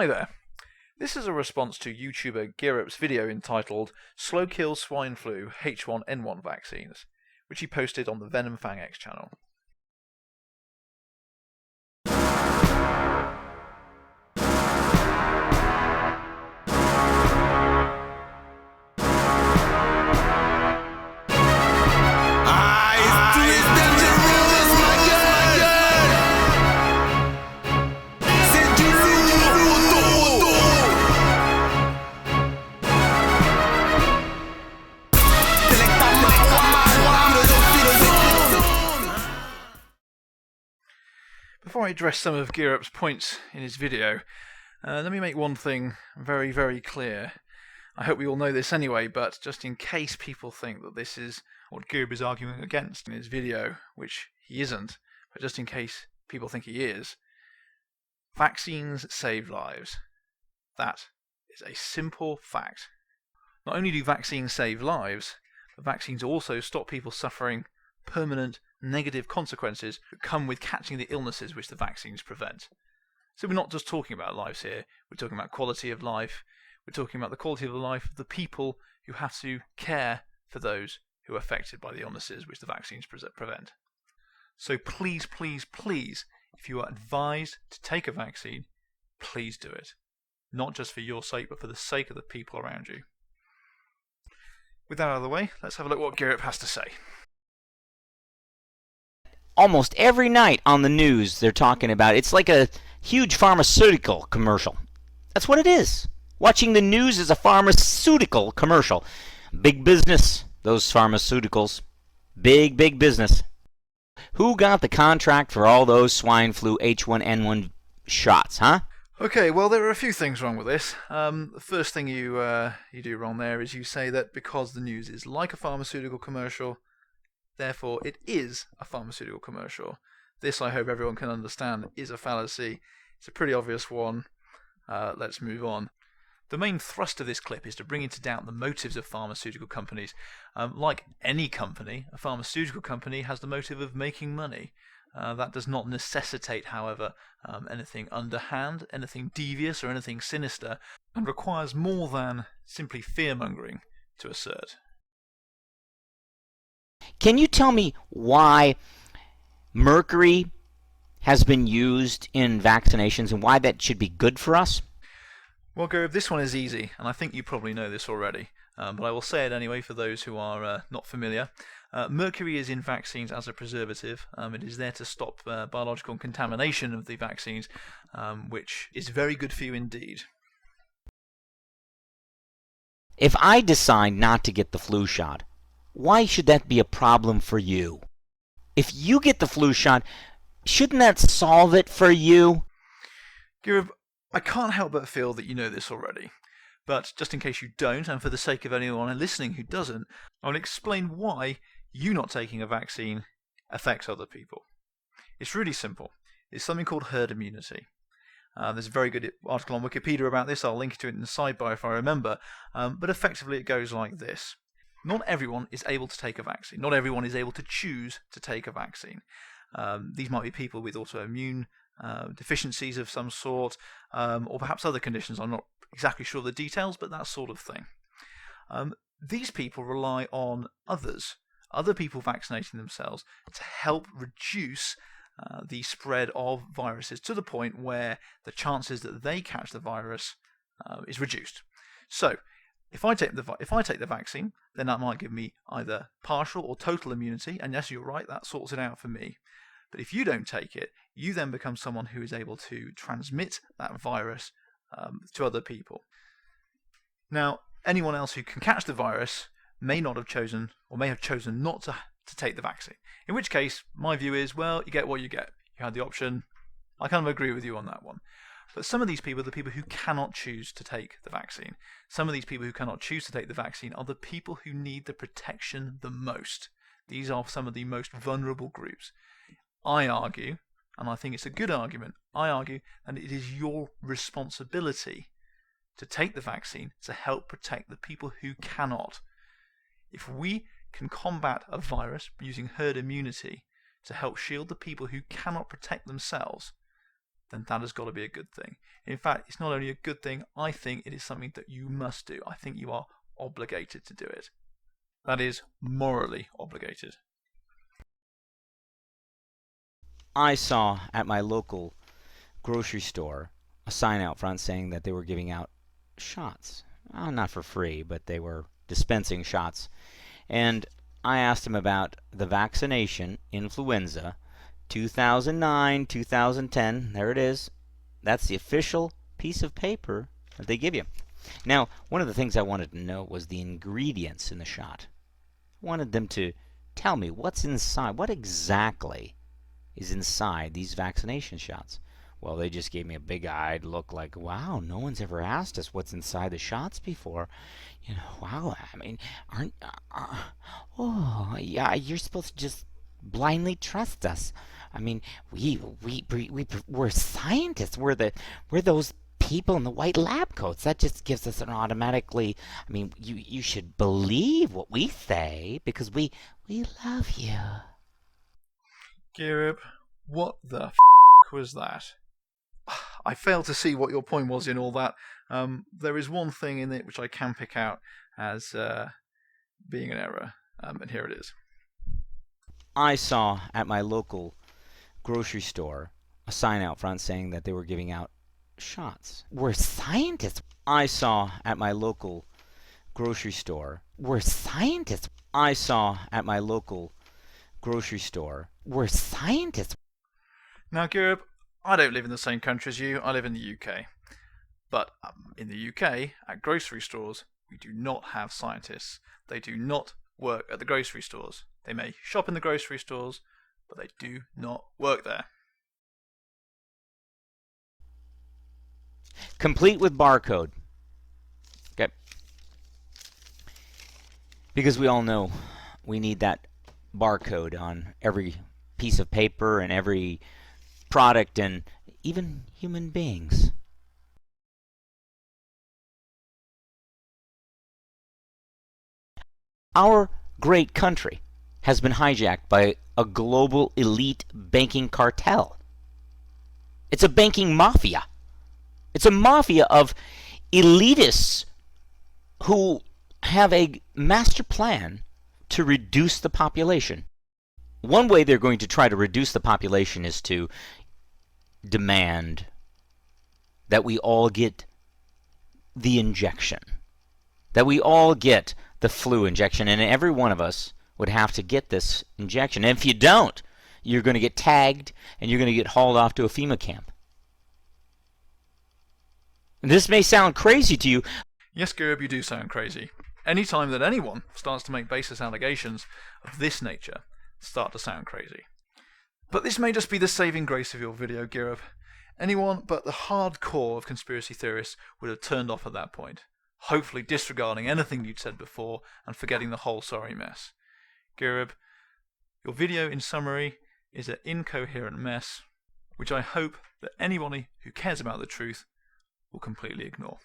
Hi there. This is a response to YouTuber Gearup's video entitled Slow Kill Swine Flu H1N1 Vaccines, which he posted on the Venom Fang X channel. Before I address some of Gearup's points in his video, let me make one thing very, very clear. I hope we all know this anyway, but just in case people think that this is what Gearup is arguing against in his video, which he isn't, but just in case people think he is, vaccines save lives. That is a simple fact. Not only do vaccines save lives, but vaccines also stop people suffering permanent negative consequences that come with catching the illnesses which the vaccines prevent. So we're not just talking about lives here, we're talking about quality of life, we're talking about the quality of the life of the people who have to care for those who are affected by the illnesses which the vaccines prevent. So please, please, please, if you are advised to take a vaccine, please do it. Not just for your sake, but for the sake of the people around you. With that out of the way, let's have a look at what Gearup has to say. Almost every night on the news they're talking about it's like a huge pharmaceutical commercial. That's what it is. Watching the news is a pharmaceutical commercial. Big business, those pharmaceuticals. Big, big business. Who got the contract for all those swine flu H1N1 shots, huh? Okay, well, there are a few things wrong with this. The first thing you do wrong there is you say that because the news is like a pharmaceutical commercial, therefore it is a pharmaceutical commercial. This, I hope everyone can understand, is a fallacy. It's a pretty obvious one. Let's move on. The main thrust of this clip is to bring into doubt the motives of pharmaceutical companies. Like any company, a pharmaceutical company has the motive of making money. That does not necessitate, however, anything underhand, anything devious or anything sinister, and requires more than simply fear-mongering to assert. Can you tell me why mercury has been used in vaccinations and why that should be good for us? Well, Gearup, this one is easy, and I think you probably know this already, but I will say it anyway for those who are not familiar. Mercury is in vaccines as a preservative. It is there to stop biological contamination of the vaccines, which is very good for you indeed. If I decide not to get the flu shot, why should that be a problem for you? If you get the flu shot, shouldn't that solve it for you? Gearup, I can't help but feel that you know this already. But just in case you don't, and for the sake of anyone listening who doesn't, I'll explain why you not taking a vaccine affects other people. It's really simple. It's something called herd immunity. There's a very good article on Wikipedia about this. I'll link to it in the sidebar if I remember. But effectively it goes like this. Not everyone is able to take a vaccine. Not everyone is able to choose to take a vaccine. These might be people with autoimmune deficiencies of some sort, or perhaps other conditions. I'm not exactly sure of the details, but that sort of thing. These people rely on other people vaccinating themselves to help reduce the spread of viruses to the point where the chances that they catch the virus is reduced. So, if I take the vaccine, then that might give me either partial or total immunity, and yes, you're right, that sorts it out for me. But if you don't take it, you then become someone who is able to transmit that virus to other people. Now, anyone else who can catch the virus may not have chosen, or may have chosen not to take the vaccine. In which case, my view is, well, you get what you get. You had the option. I kind of agree with you on that one. But some of these people are the people who cannot choose to take the vaccine. Some of these people who cannot choose to take the vaccine are the people who need the protection the most. These are some of the most vulnerable groups. I argue, and I think it's a good argument, I argue that it is your responsibility to take the vaccine to help protect the people who cannot. If we can combat a virus using herd immunity to help shield the people who cannot protect themselves, then that has got to be a good thing. In fact, it's not only a good thing, I think it is something that you must do. I think you are obligated to do it. That is, morally obligated. I saw at my local grocery store a sign out front saying that they were giving out shots. Not for free, but they were dispensing shots. And I asked him about the vaccination, influenza, 2009, 2010. There it is. That's the official piece of paper that they give you. Now, one of the things I wanted to know was the ingredients in the shot. I wanted them to tell me what's inside. What exactly is inside these vaccination shots? Well, they just gave me a big-eyed look like, wow, no one's ever asked us what's inside the shots before. You know, wow, I mean, oh, yeah, you're supposed to just blindly trust us. I mean, we're scientists. We're those people in the white lab coats. That just gives us an automatically, I mean, you should believe what we say because we love you. Girib, what the was that? I fail to see what your point was in all that. There is one thing in it which I can pick out as being an error, and here it is. I saw at my local grocery store a sign out front saying that they were giving out shots. We're scientists. I saw at my local grocery store. We're scientists. I saw at my local grocery store. We're scientists. Now, Girib, I don't live in the same country as you. I live in the UK. But in the UK, at grocery stores, we do not have scientists. They do not work at the grocery stores. They may shop in the grocery stores, but they do not work there. Complete with barcode. Okay. Because we all know we need that barcode on every piece of paper and every product and even human beings. Our great country has been hijacked by a global elite banking cartel. It's a banking mafia. It's a mafia of elitists who have a master plan to reduce the population. One way they're going to try to reduce the population is to demand that we all get the injection, that we all get the flu injection, and every one of us would have to get this injection. And if you don't, you're going to get tagged and you're going to get hauled off to a FEMA camp. This may sound crazy to you. Yes, Girib, you do sound crazy. Any time that anyone starts to make baseless allegations of this nature, start to sound crazy. But this may just be the saving grace of your video, Girib. Anyone but the hardcore of conspiracy theorists would have turned off at that point, hopefully disregarding anything you'd said before and forgetting the whole sorry mess. Girib, your video in summary is an incoherent mess, which I hope that anybody who cares about the truth will completely ignore.